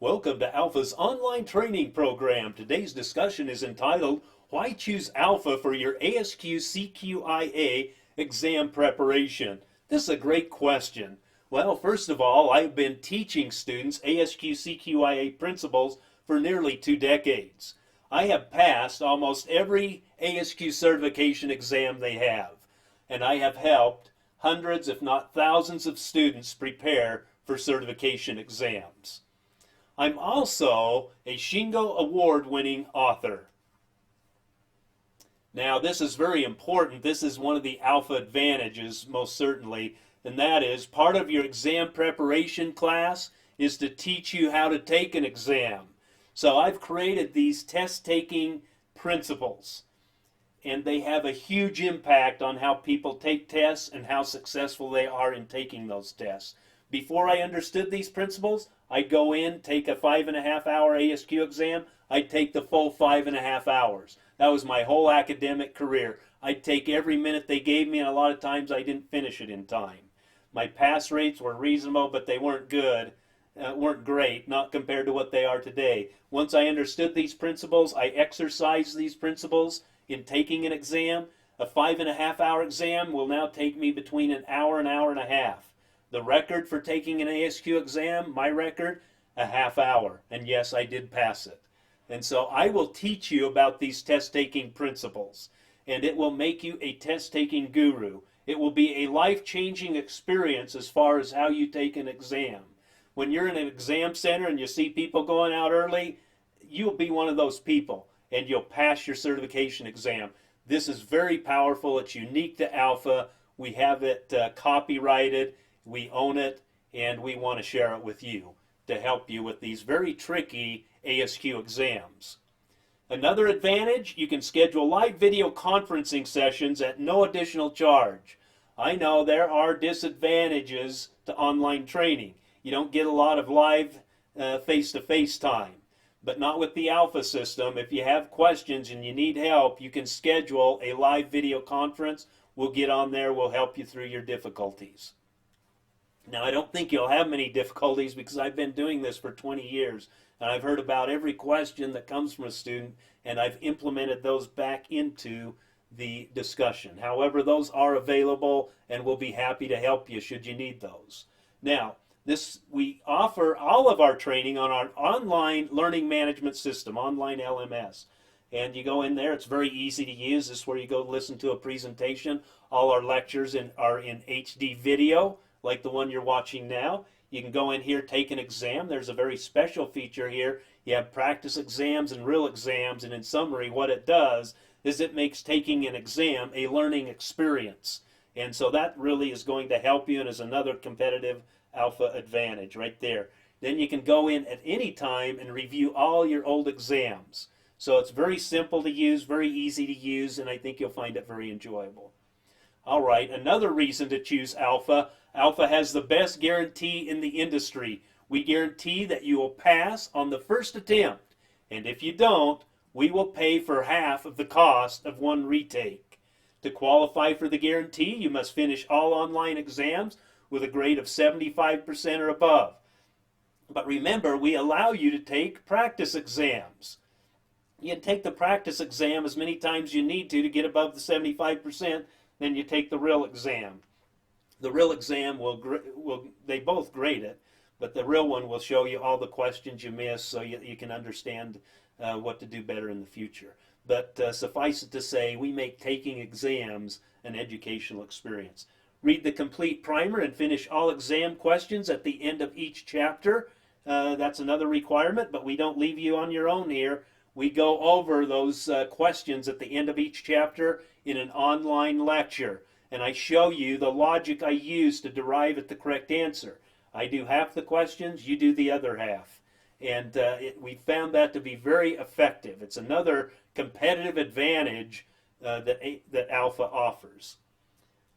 Welcome to Alpha's online training program. Today's discussion is entitled, Why Choose Alpha for Your ASQ CQIA Exam Preparation? This is a great question. Well, first of all, I've been teaching students ASQ CQIA principles for nearly 2 decades. I have passed almost every ASQ certification exam they have, and I have helped hundreds, if not thousands, of students prepare for certification exams. I'm also a Shingo Award-winning author. Now, this is very important. This is one of the Alpha advantages, most certainly, and that is part of your exam preparation class is to teach you how to take an exam. So I've created these test-taking principles, and they have a huge impact on how people take tests and how successful they are in taking those tests. Before I understood these principles, I'd go in, take a 5.5-hour ASQ exam. I'd take the full 5.5 hours. That was my whole academic career. I'd take every minute they gave me, and a lot of times I didn't finish it in time. My pass rates were reasonable, but they weren't good, weren't great, not compared to what they are today. Once I understood these principles, I exercised these principles in taking an exam. A 5.5-hour exam will now take me between an hour and hour and a half. The record for taking an ASQ exam, my record, a half hour. And yes, I did pass it. And so I will teach you about these test-taking principles. And it will make you a test-taking guru. It will be a life-changing experience as far as how you take an exam. When you're in an exam center and you see people going out early, you'll be one of those people. And you'll pass your certification exam. This is very powerful. It's unique to Alpha. We have it copyrighted. We own it, and we want to share it with you to help you with these very tricky ASQ exams. Another advantage, you can schedule live video conferencing sessions at no additional charge. I know there are disadvantages to online training. You don't get a lot of live face-to-face time, but not with the Alpha system. If you have questions and you need help, you can schedule a live video conference. We'll get on there. We'll help you through your difficulties. Now, I don't think you'll have many difficulties because I've been doing this for 20 years, and I've heard about every question that comes from a student, and I've implemented those back into the discussion. However, those are available, and we'll be happy to help you should you need those. Now, we offer all of our training on our online learning management system, online LMS. And you go in there, it's very easy to use. This is where you go listen to a presentation. All our lectures are in HD video, like the one you're watching now. You can go in here, take an exam. There's a very special feature here. You have practice exams and real exams, and in summary, what it does is it makes taking an exam a learning experience. And so that really is going to help you and is another competitive Alpha advantage right there. Then you can go in at any time and review all your old exams. So it's very simple to use, very easy to use, and I think you'll find it very enjoyable. All right, another reason to choose Alpha. Alpha has the best guarantee in the industry. We guarantee that you will pass on the first attempt. And if you don't, we will pay for half of the cost of one retake. To qualify for the guarantee, you must finish all online exams with a grade of 75% or above. But remember, we allow you to take practice exams. You take the practice exam as many times as you need to get above the 75%. Then you take the real exam. The real exam they both grade it, but the real one will show you all the questions you missed so you can understand what to do better in the future. But suffice it to say, we make taking exams an educational experience. Read the complete primer and finish all exam questions at the end of each chapter. That's another requirement, but we don't leave you on your own here. We go over those questions at the end of each chapter in an online lecture, and I show you the logic I use to derive at the correct answer. I do half the questions, you do the other half. And we found that to be very effective. It's another competitive advantage that Alpha offers.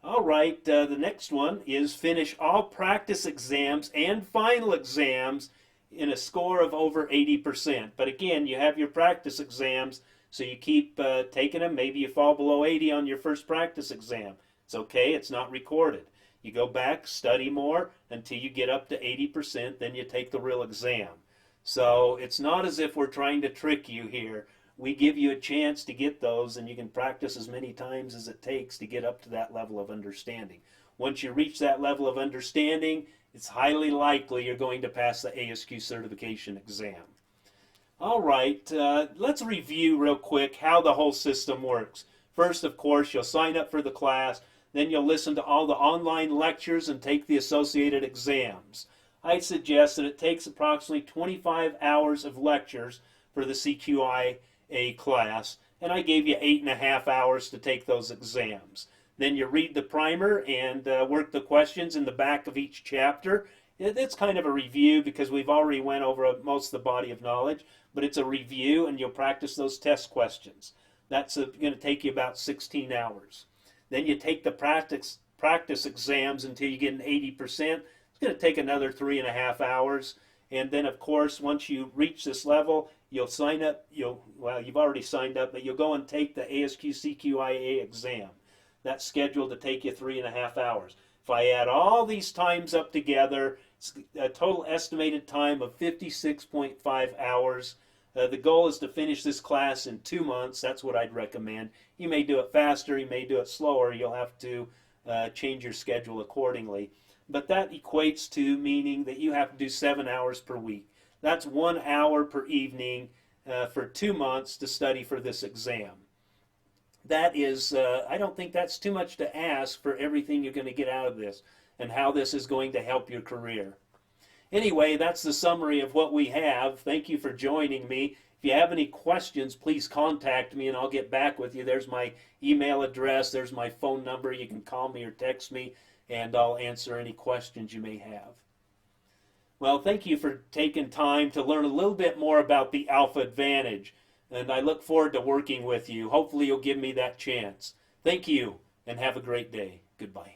All right, the next one is finish all practice exams and final exams in a score of over 80%. But again, you have your practice exams, so you keep taking them. Maybe you fall below 80 on your first practice exam. It's okay, it's not recorded. You go back, study more until you get up to 80%, then you take the real exam. So it's not as if we're trying to trick you here. We give you a chance to get those, and you can practice as many times as it takes to get up to that level of understanding. Once you reach that level of understanding, it's highly likely you're going to pass the ASQ certification exam. All right, let's review real quick how the whole system works. First, of course, you'll sign up for the class, then you'll listen to all the online lectures and take the associated exams. I suggest that it takes approximately 25 hours of lectures for the CQIA class, and I gave you 8.5 hours to take those exams. Then you read the primer and work the questions in the back of each chapter. It's kind of a review because we've already went over most of the body of knowledge, but it's a review, and you'll practice those test questions. That's going to take you about 16 hours. Then you take the practice exams until you get an 80%. It's going to take another 3.5 hours. And then, of course, once you reach this level, you'll sign up. Well, you've already signed up, but you'll go and take the ASQ CQIA exam. That's scheduled to take you 3.5 hours. If I add all these times up together, it's a total estimated time of 56.5 hours. The goal is to finish this class in 2 months. That's what I'd recommend. You may do it faster, you may do it slower. You'll have to change your schedule accordingly. But that equates to meaning that you have to do 7 hours per week. That's 1 hour per evening for 2 months to study for this exam. That is, I don't think that's too much to ask for everything you're going to get out of this and how this is going to help your career. Anyway, that's the summary of what we have. Thank you for joining me. If you have any questions, please contact me and I'll get back with you. There's my email address, there's my phone number. You can call me or text me, and I'll answer any questions you may have. Well, thank you for taking time to learn a little bit more about the Alpha Advantage, and I look forward to working with you. Hopefully you'll give me that chance. Thank you, and have a great day. Goodbye.